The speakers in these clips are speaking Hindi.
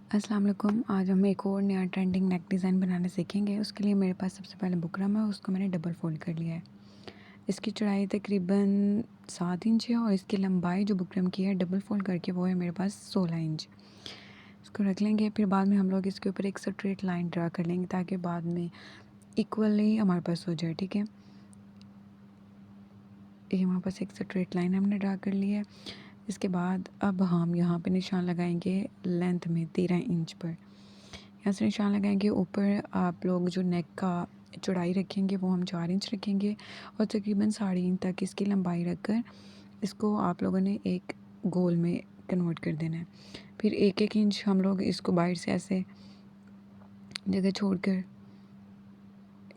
अस्सलाम वालेकुम। आज हम एक और नया ट्रेंडिंग नेक डिज़ाइन बनाना सीखेंगे। उसके लिए मेरे पास सबसे पहले बुकरम है, उसको मैंने डबल फ़ोल्ड कर लिया है। इसकी चौड़ाई तकरीबन 7 इंच है और इसकी लंबाई जो बुकरम की है डबल फ़ोल्ड करके वो है मेरे पास 16 इंच। इसको रख लेंगे। फिर बाद में हम लोग इसके ऊपर एक स्ट्रेट लाइन ड्रा कर लेंगे ताकि बाद में इक्वली हमारे पास हो जाए। ठीक है, ये हमारे पास एक स्ट्रेट लाइन हमने ड्रा कर ली है। इसके बाद अब हम यहाँ पे निशान लगाएंगे लेंथ में 13 इंच पर। यहाँ से निशान लगाएंगे। ऊपर आप लोग जो नेक का चौड़ाई रखेंगे वो हम 4 इंच रखेंगे और तकरीबन 3.5 इंच तक इसकी लंबाई रखकर इसको आप लोगों ने एक गोल में कन्वर्ट कर देना है। फिर 1-1 इंच हम लोग इसको बाहर से ऐसे जगह छोड़कर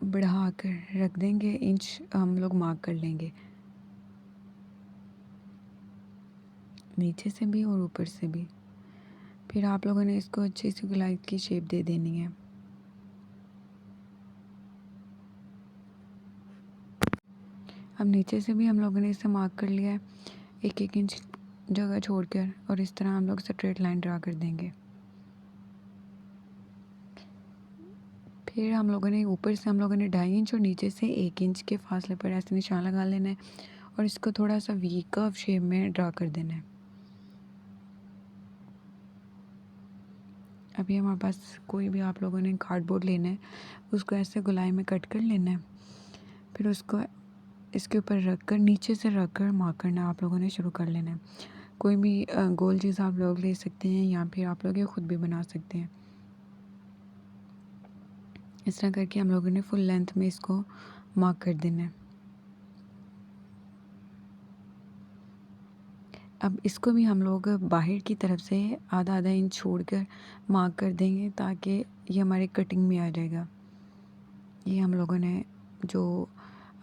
बढ़ा कर रख देंगे। इंच हम लोग मार्क कर लेंगे, नीचे से भी और ऊपर से भी। फिर आप लोगों ने इसको अच्छी सी गोलाई की शेप दे देनी है। अब नीचे से भी हम लोगों ने इसे मार्क कर लिया है 1-1 इंच जगह छोड़कर, और इस तरह हम लोग स्ट्रेट लाइन ड्रा कर देंगे। फिर हम लोगों ने ऊपर से हम लोगों ने 2.5 इंच और नीचे से 1 इंच के फासले पर ऐसे निशान लगा लेना है और इसको थोड़ा सा वी कर्व शेप में ड्रा कर देना है। अभी हमारे पास कोई भी आप लोगों ने कार्डबोर्ड लेना है, उसको ऐसे गोलाई में कट कर लेना है। फिर उसको इसके ऊपर रख कर नीचे से रख कर मार्क करना आप लोगों ने शुरू कर लेना है। कोई भी गोल चीज़ आप लोग ले सकते हैं या फिर आप लोग ये खुद भी बना सकते हैं। इस तरह करके हम लोगों ने फुल लेंथ में इसको मार्क कर देना है। अब इसको भी हम लोग बाहर की तरफ से आधा इंच छोड़कर मार्क कर देंगे ताकि ये हमारे कटिंग में आ जाएगा। ये हम लोगों ने जो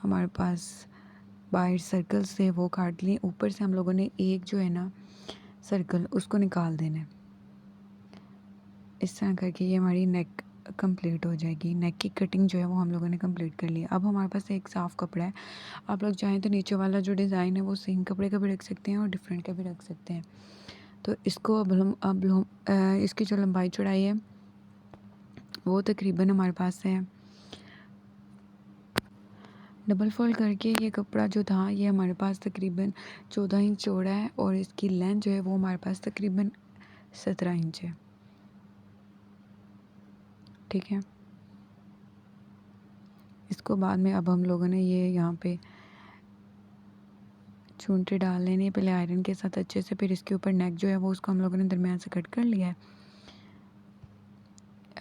हमारे पास बाहर सर्कल से वो काट लिए। ऊपर से हम लोगों ने एक जो है ना सर्कल उसको निकाल देना है। इस तरह करके ये हमारी नेक कंप्लीट हो जाएगी। नेक की कटिंग जो है वो हम लोगों ने कंप्लीट कर लिया। अब हमारे पास एक साफ़ कपड़ा है। आप लोग चाहें तो नीचे वाला जो डिज़ाइन है वो सेम कपड़े का भी रख सकते हैं और डिफरेंट का भी रख सकते हैं। तो इसको अब हम इसकी जो लंबाई चौड़ाई है वो तकरीबन हमारे पास है डबल फोल्ड करके। ये कपड़ा जो था ये हमारे पास तकरीबन 14 इंच चौड़ा है और इसकी लेंथ जो है वो हमारे पास तकरीबन 17 इंच है। ठीक है, इसको बाद में अब हम लोगों ने ये यहाँ पे चूंटे डाल लेने पहले आयरन के साथ अच्छे से। फिर इसके ऊपर नेक जो है वो उसको हम लोगों ने दरमियान से कट कर लिया है।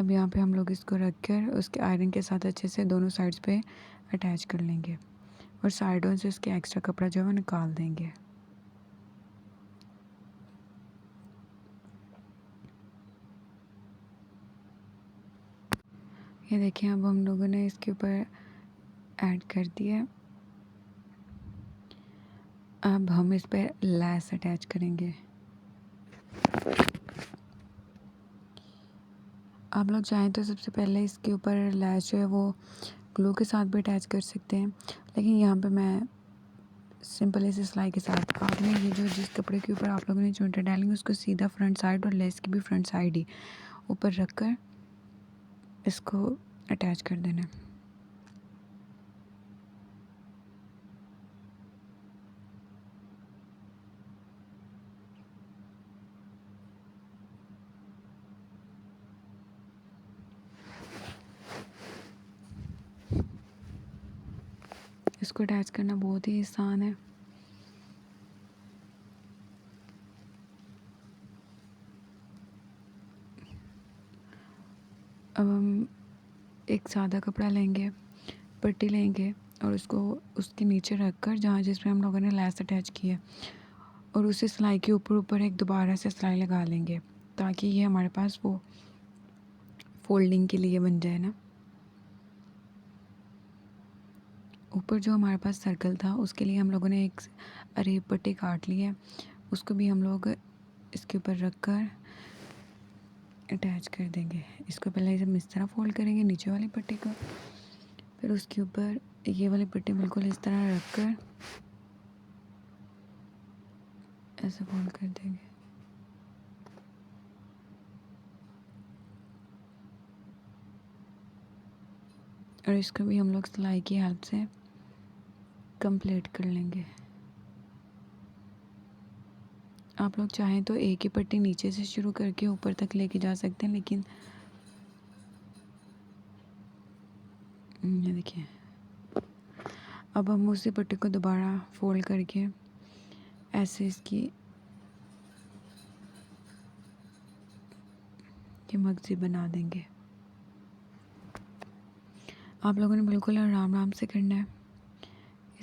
अब यहाँ पे हम लोग इसको रख कर उसके आयरन के साथ अच्छे से दोनों साइड्स पे अटैच कर लेंगे और साइडों से उसके एक्स्ट्रा कपड़ा जो है वो निकाल देंगे। ये देखिए, अब हम लोगों ने इसके ऊपर ऐड कर दिया। अब हम इस पर लैस अटैच करेंगे। आप लोग चाहें तो सबसे पहले इसके ऊपर लैस जो है वो ग्लू के साथ भी अटैच कर सकते हैं, लेकिन यहाँ पे मैं सिंपल ऐसे सिलाई के साथ आपने ये जो जिस कपड़े के ऊपर आप लोगों ने चूंटे डालेंगे उसको सीधा फ्रंट साइड और लेस की भी फ्रंट साइड ही ऊपर रख कर इसको अटैच कर देना है। इसको अटैच करना बहुत ही आसान है। अब हम एक सादा कपड़ा लेंगे, पट्टी लेंगे और उसको उसके नीचे रख कर जहाँ जिसमें हम लोगों ने लैस अटैच की है और उसी सिलाई के ऊपर ऊपर एक दोबारा से सिलाई लगा लेंगे ताकि ये हमारे पास वो फोल्डिंग के लिए बन जाए ना। ऊपर जो हमारे पास सर्कल था उसके लिए हम लोगों ने एक अरेब पट्टी काट ली है, उसको भी हम लोग इसके ऊपर रख कर अटैच कर देंगे। इसको पहले हम इस तरह फोल्ड करेंगे नीचे वाली पट्टी को, फिर उसके ऊपर ये वाली पट्टी बिल्कुल इस तरह रख कर ऐसे फोल्ड कर देंगे। और इसको भी हम लोग सिलाई की हेल्प से कंप्लीट कर लेंगे। आप लोग चाहें तो एक ही पट्टी नीचे से शुरू करके ऊपर तक लेके जा सकते हैं, लेकिन ये देखिए, अब हम उसी पट्टी को दोबारा फोल्ड करके ऐसे इसकी ये मगजी बना देंगे। आप लोगों ने बिल्कुल आराम आराम से करना है।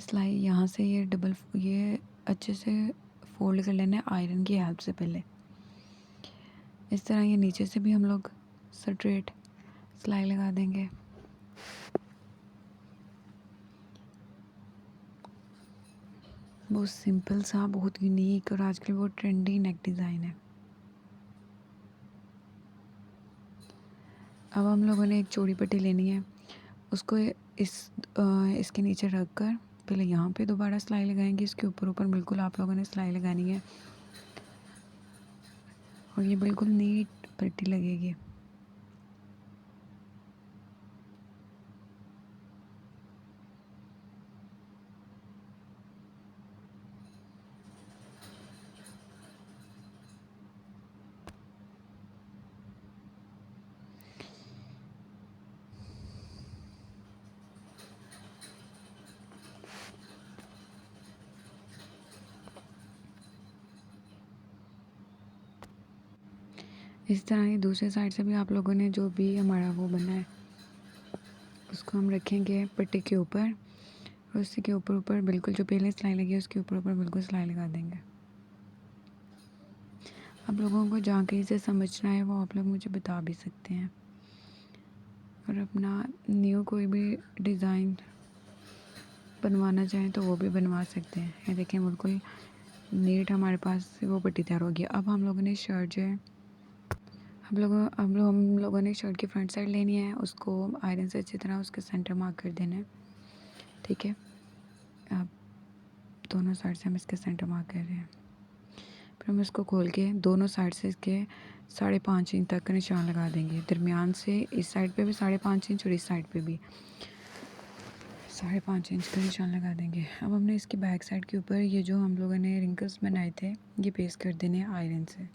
सिलाई यहाँ से ये अच्छे से फोल्ड कर लेना है आयरन की हेल्प से पहले। इस तरह ये नीचे से भी हम लोग स्ट्रेट सिलाई लगा देंगे। बहुत सिंपल सा, बहुत यूनिक और आजकल बहुत ट्रेंडी नेक डिज़ाइन है। अब हम लोगों ने एक चौड़ी पट्टी लेनी है, उसको इसके नीचे रख कर पहले यहाँ पे दोबारा सिलाई लगाएंगे। इसके ऊपर ऊपर बिल्कुल आप लोगों ने सिलाई लगानी है और ये बिल्कुल नीट पट्टी लगेगी। इस तरह ही दूसरे साइड से भी आप लोगों ने जो भी हमारा वो बना है उसको हम रखेंगे पट्टी के ऊपर और उसी के ऊपर ऊपर बिल्कुल जो पहले सिलाई लगी है उसके ऊपर ऊपर बिल्कुल सिलाई लगा देंगे। आप लोगों को जहाँ कहीं से समझना है वो आप लोग मुझे बता भी सकते हैं, और अपना न्यू कोई भी डिज़ाइन बनवाना चाहें तो वो भी बनवा सकते हैं। ये देखें, बिल्कुल नीट हमारे पास वो पट्टी तैयार हो गया। अब हम लोगों ने शर्ट जो है हम लोगों ने शर्ट की फ्रंट साइड लेनी है, उसको आयरन से अच्छी तरह उसके सेंटर मार्क कर देना है। ठीक है, अब दोनों साइड से हम इसके सेंटर मार्क कर रहे हैं। फिर हम इसको खोल के दोनों साइड से इसके 5.5 इंच तक का निशान लगा देंगे। दरमियान से इस साइड पे भी 5.5 इंच और इस साइड पे भी 5.5 इंच का निशान लगा देंगे। अब हमने इसकी बैक साइड के ऊपर ये जो हम लोगों ने रिंकल्स बनाए थे ये पेस्ट कर देने हैं आयरन से।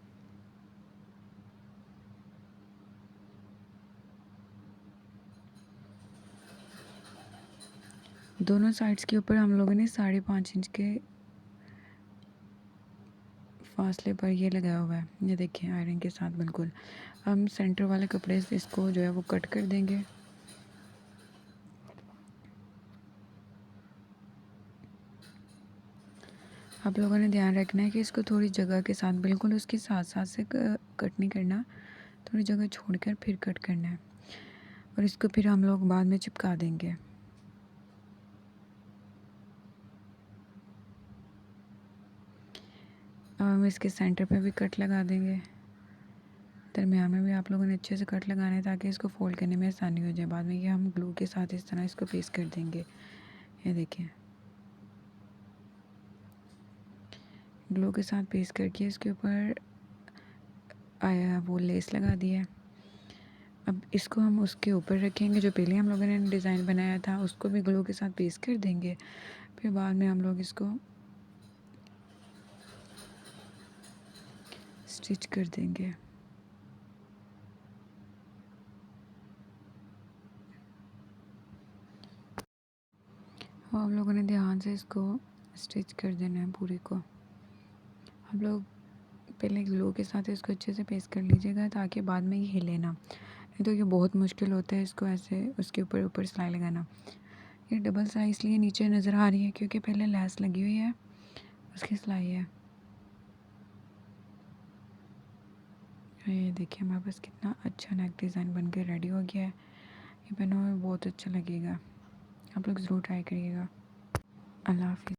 दोनों साइड्स के ऊपर हम लोगों ने 5.5 इंच के फासले पर ये लगाया हुआ है, ये देखिए आयरन के साथ बिल्कुल। हम सेंटर वाले कपड़े से इसको जो है वो कट कर देंगे। आप लोगों ने ध्यान रखना है कि इसको थोड़ी जगह के साथ, बिल्कुल उसके साथ साथ से कट नहीं करना, थोड़ी जगह छोड़कर फिर कट करना है और इसको फिर हम लोग बाद में चिपका देंगे। अब हम इसके सेंटर पे भी कट लगा देंगे। दरमियान में भी आप लोगों ने अच्छे से कट लगाना है ताकि इसको फोल्ड करने में आसानी हो जाए। बाद में ये हम ग्लू के साथ इस तरह इसको पेस्ट कर देंगे। ये देखिए, ग्लू के साथ पेस्ट करके इसके ऊपर आया वो लेस लगा दिया। अब इसको हम उसके ऊपर रखेंगे जो पहले हम लोगों ने डिज़ाइन बनाया था, उसको भी ग्लू के साथ पेस्ट कर देंगे। फिर बाद में हम लोग इसको स्टिच कर देंगे। और हम लोगों ने ध्यान से इसको स्टिच कर देना है पूरे को। आप लोग पहले ग्लू के साथ इसको अच्छे से पेस्ट कर लीजिएगा ताकि बाद में ये हिले ना, नहीं तो ये बहुत मुश्किल होता है इसको ऐसे उसके ऊपर ऊपर सिलाई लगाना। ये डबल सिलाई इसलिए नीचे नज़र आ रही है क्योंकि पहले लैस लगी हुई है, उसकी सिलाई है। ये देखिए हमारे पास कितना अच्छा नेक डिज़ाइन बन के रेडी हो गया है। ये पहना हुआ बहुत अच्छा लगेगा, आप लोग ज़रूर ट्राई करिएगा। अल्लाह हाफ़िज़।